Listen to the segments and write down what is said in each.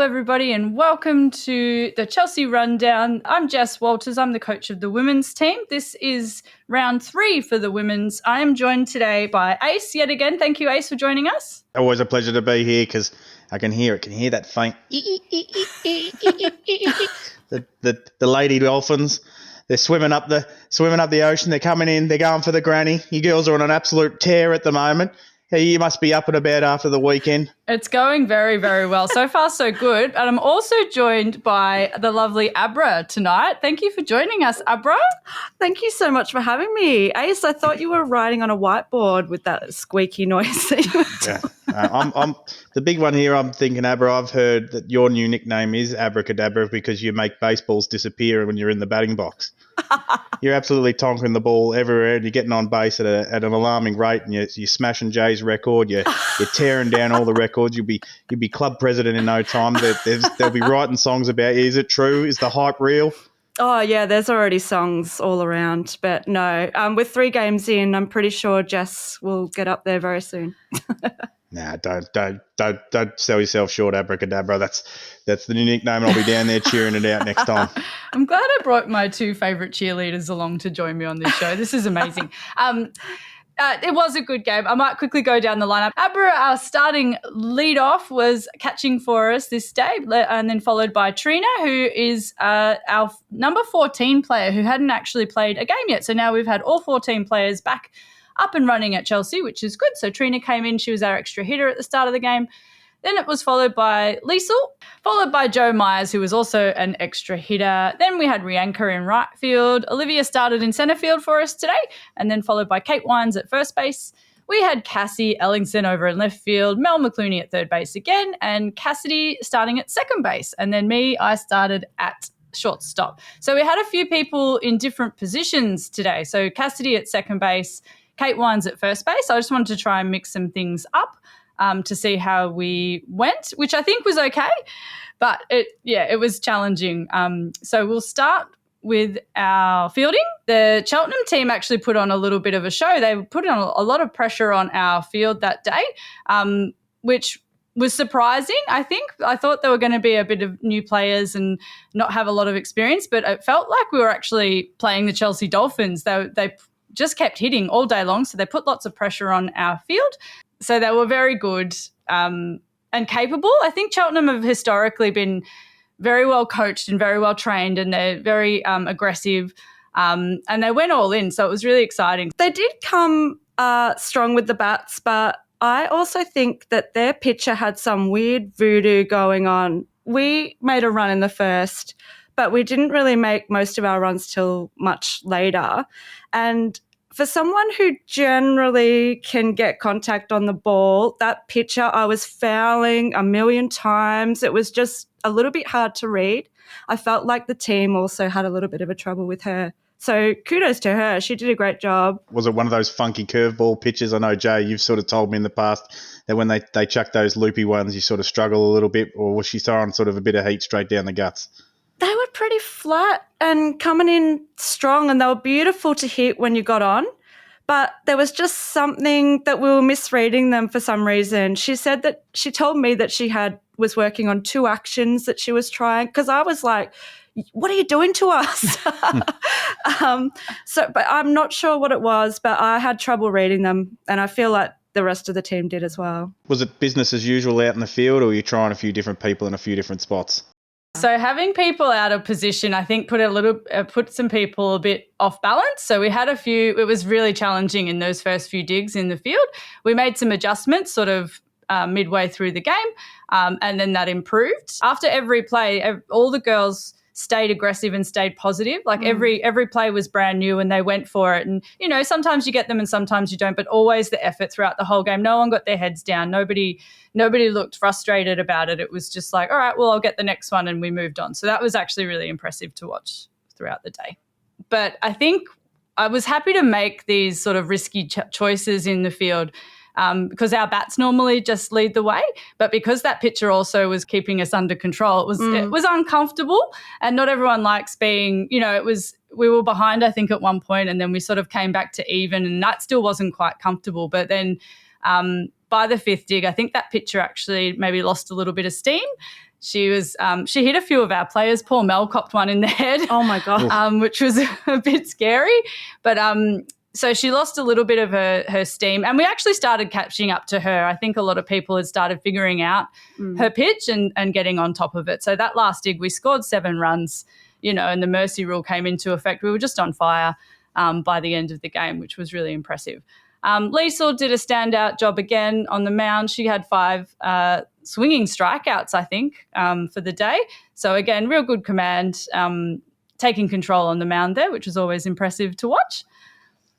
everybody, and welcome to the Chelsea Rundown. I'm Jess Walters. I'm the coach of the women's team. This is round 3 for the women's. I am joined today by Ace yet again. Thank you, Ace, for joining us. Always a pleasure to be here because I can hear it. Can hear that faint. the lady dolphins. They're swimming up the ocean. They're coming in. They're going for the granny. You girls are on an absolute tear at the moment. Hey, you must be up and about after the weekend. It's going very, very well. So far, so good. And I'm also joined by the lovely Abra tonight. Thank you for joining us, Abra. Thank you so much for having me. Ace, I thought you were writing on a whiteboard with that squeaky noise that you were doing. I'm the big one here. I'm thinking, Abra, I've heard that your new nickname is Abracadabra because you make baseballs disappear when you're in the batting box. You're absolutely tonking the ball everywhere and you're getting on base at an alarming rate, and you're smashing Jay's record. You're tearing down all the records. You'll be club president in no time. They'll be writing songs about you. Is it true? Is the hype real? Oh, yeah, there's already songs all around. But no, with 3 games in, I'm pretty sure Jess will get up there very soon. Nah, don't sell yourself short, Abracadabra. That's the new nickname, and I'll be down there cheering it out next time. I'm glad I brought my 2 favourite cheerleaders along to join me on this show. This is amazing. It was a good game. I might quickly go down the lineup. Abra, our starting lead off, was catching for us this day, and then followed by Trina, who is our number 14 player who hadn't actually played a game yet. So now we've had all 14 players back up and running at Chelsea, which is good. So Trina came in. She was our extra hitter at the start of the game. Then it was followed by Liesl, followed by Jo Myers, who was also an extra hitter. Then we had Rianka in right field. Olivia started in centre field for us today, and then followed by Kate Wines at first base. We had Cassie Ellingson over in left field, Mel McClooney at third base again, and Cassidy starting at second base. And then I started at shortstop. So we had a few people in different positions today. So Cassidy at second base, Kate Wines at first base. I just wanted to try and mix some things up to see how we went, which I think was okay, but it was challenging. So we'll start with our fielding. The Cheltenham team actually put on a little bit of a show. They put on a lot of pressure on our field that day, which was surprising, I think. I thought there were going to be a bit of new players and not have a lot of experience, but it felt like we were actually playing the Chelsea Dolphins. They just kept hitting all day long, so they put lots of pressure on our field. So they were very good and capable. I think Cheltenham have historically been very well coached and very well trained, and they're very aggressive, and they went all in, so it was really exciting. They did come strong with the bats, but I also think that their pitcher had some weird voodoo going on. We made a run in the first, but we didn't really make most of our runs till much later. And for someone who generally can get contact on the ball, that pitcher, I was fouling a million times. It was just a little bit hard to read. I felt like the team also had a little bit of a trouble with her. So kudos to her. She did a great job. Was it one of those funky curveball pitches? I know, Jay, you've sort of told me in the past that when they chuck those loopy ones, you sort of struggle a little bit, or was she throwing sort of a bit of heat straight down the guts? They were pretty flat and coming in strong, and they were beautiful to hit when you got on. But there was just something that we were misreading them for some reason. She told me that she was working on 2 actions that she was trying, because I was like, what are you doing to us? But I'm not sure what it was, but I had trouble reading them, and I feel like the rest of the team did as well. Was it business as usual out in the field, or were you trying a few different people in a few different spots? So having people out of position, I think, put some people a bit off balance. So we had a few. It was really challenging in those first few digs in the field. We made some adjustments sort of midway through the game, and then that improved. After every play, all the girls stayed aggressive and stayed positive. Like every play was brand new and they went for it. And, you know, sometimes you get them and sometimes you don't, but always the effort throughout the whole game. No one got their heads down. Nobody looked frustrated about it. It was just like, all right, well, I'll get the next one, and we moved on. So that was actually really impressive to watch throughout the day. But I think I was happy to make these sort of risky choices in the field, because our bats normally just lead the way. But because that pitcher also was keeping us under control, it was uncomfortable, and not everyone likes being, you know, we were behind, I think, at one point, and then we sort of came back to even, and that still wasn't quite comfortable. But then by the 5th dig, I think that pitcher actually maybe lost a little bit of steam. She hit a few of our players. Poor Mel copped one in the head. Oh my God. Which was a bit scary. But so she lost a little bit of her steam, and we actually started catching up to her. I think a lot of people had started figuring out her pitch and getting on top of it. So that last dig, we scored 7 runs, and the mercy rule came into effect. We were just on fire by the end of the game, which was really impressive. Liesl did a standout job again on the mound. She had 5 swinging strikeouts, I think, for the day. So again, real good command, taking control on the mound there, which was always impressive to watch.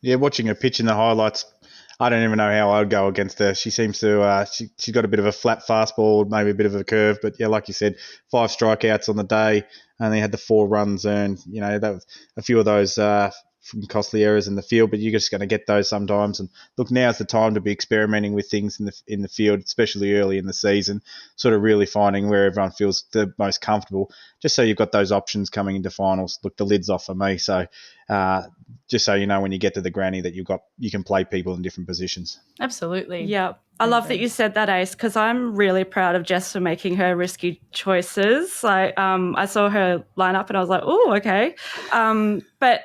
Yeah, watching her pitch in the highlights, I don't even know how I'd go against her. She seems to, she's got a bit of a flat fastball, maybe a bit of a curve. But yeah, like you said, 5 strikeouts on the day, only had the 4 runs earned. That was a few of those from costly errors in the field, but you're just going to get those sometimes. And look, now's the time to be experimenting with things in the field, especially early in the season, sort of really finding where everyone feels the most comfortable, just so you've got those options coming into finals. Look, the lid's off for me, so just so you know when you get to the granny that you can play people in different positions. Absolutely. Yeah. I love that you said that, Ace, because I'm really proud of Jess for making her risky choices. Like, I saw her line up and I was like, oh, okay. But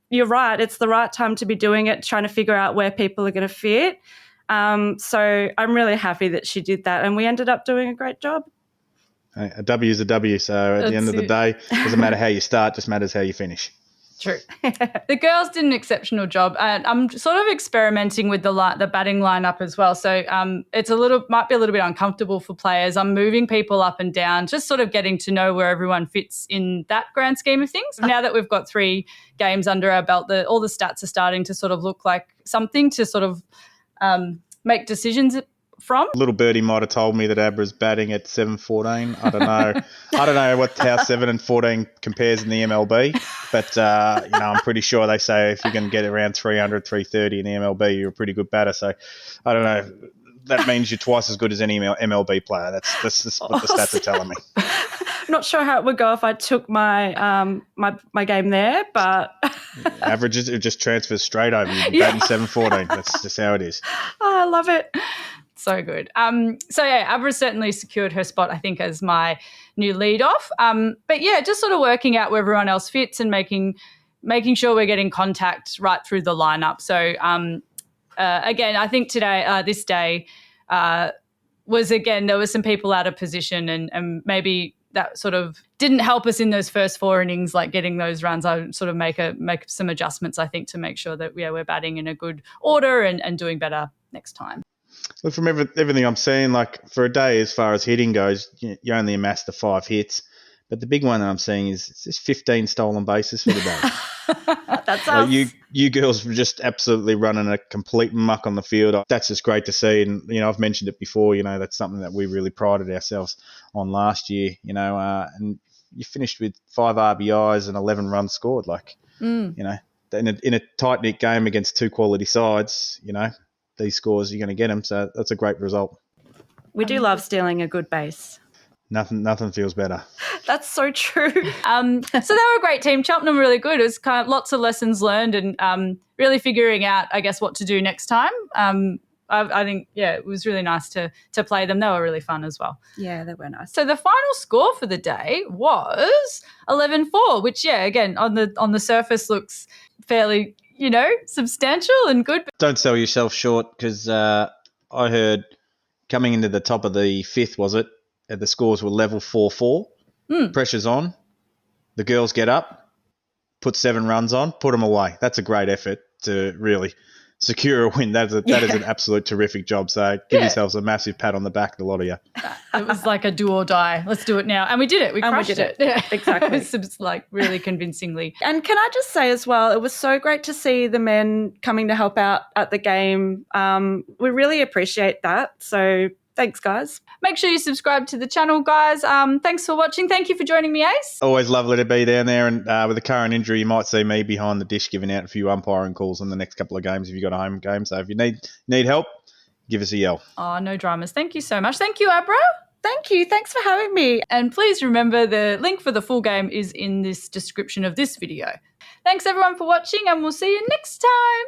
you're right. It's the right time to be doing it, trying to figure out where people are going to fit. So I'm really happy that she did that, and we ended up doing a great job. A W is a W. So at the end of the day, it doesn't matter how you start, just matters how you finish. True. The girls did an exceptional job, and I'm sort of experimenting with the batting lineup as well. So it's might be a little bit uncomfortable for players. I'm moving people up and down, just sort of getting to know where everyone fits in that grand scheme of things. Now that we've got 3 games under our belt, all the stats are starting to sort of look like something to sort of make decisions from. Little birdie might have told me that Abra's batting at 7.14. I don't know. I don't know how 7 and 14 compares in the MLB, but I'm pretty sure they say if you can get around 300, 330 in the MLB, you're a pretty good batter. So I don't know. That means you're twice as good as any MLB player. That's what the stats are telling me. Not sure how it would go if I took my my game there, but averages, it just transfers straight over. You'd be batting 7.14. That's just how it is. Oh, I love it. So good. So yeah, Abra certainly secured her spot, I think, as my new lead off. But yeah, just sort of working out where everyone else fits and making sure we're getting contact right through the lineup. So again, I think this day was, again, there were some people out of position and maybe that sort of didn't help us in those first 4 innings, like getting those runs. I would sort of make some adjustments, I think, to make sure that we're batting in a good order and doing better next time. Look, from everything I'm seeing, like for a day as far as hitting goes, you only amassed the 5 hits. But the big one that I'm seeing is 15 stolen bases for the day. That's us. You girls were just absolutely running a complete muck on the field. That's just great to see. And, I've mentioned it before, that's something that we really prided ourselves on last year, and you finished with 5 RBIs and 11 runs scored. In a tight-knit game against 2 quality sides, these scores, you're going to get them. So that's a great result. We do love stealing a good base. Nothing feels better. That's so true. So they were a great team. Cheltenham were really good. It was kind of lots of lessons learned and really figuring out, I guess, what to do next time. I think, it was really nice to play them. They were really fun as well. Yeah, they were nice. So the final score for the day was 11-4, which, again, on the surface looks fairly, substantial and good. Don't sell yourself short, because I heard coming into the top of the 5th, was it? The scores were level 4-4. Pressure's on. The girls get up, put 7 runs on, put them away. That's a great effort to really secure a win. That is an absolute terrific job. So give yourselves a massive pat on the back, the lot of you. It was like a do or die. Let's do it now. And we did it. We crushed it. Yeah, exactly. It was like really convincingly. And can I just say as well, it was so great to see the men coming to help out at the game. We really appreciate that. So thanks, guys. Make sure you subscribe to the channel, guys. Thanks for watching. Thank you for joining me, Ace. Always lovely to be down there. And with the current injury, you might see me behind the dish giving out a few umpiring calls in the next couple of games if you've got a home game. So if you need help, give us a yell. Oh, no dramas. Thank you so much. Thank you, Abra. Thank you. Thanks for having me. And please remember the link for the full game is in this description of this video. Thanks, everyone, for watching, and we'll see you next time.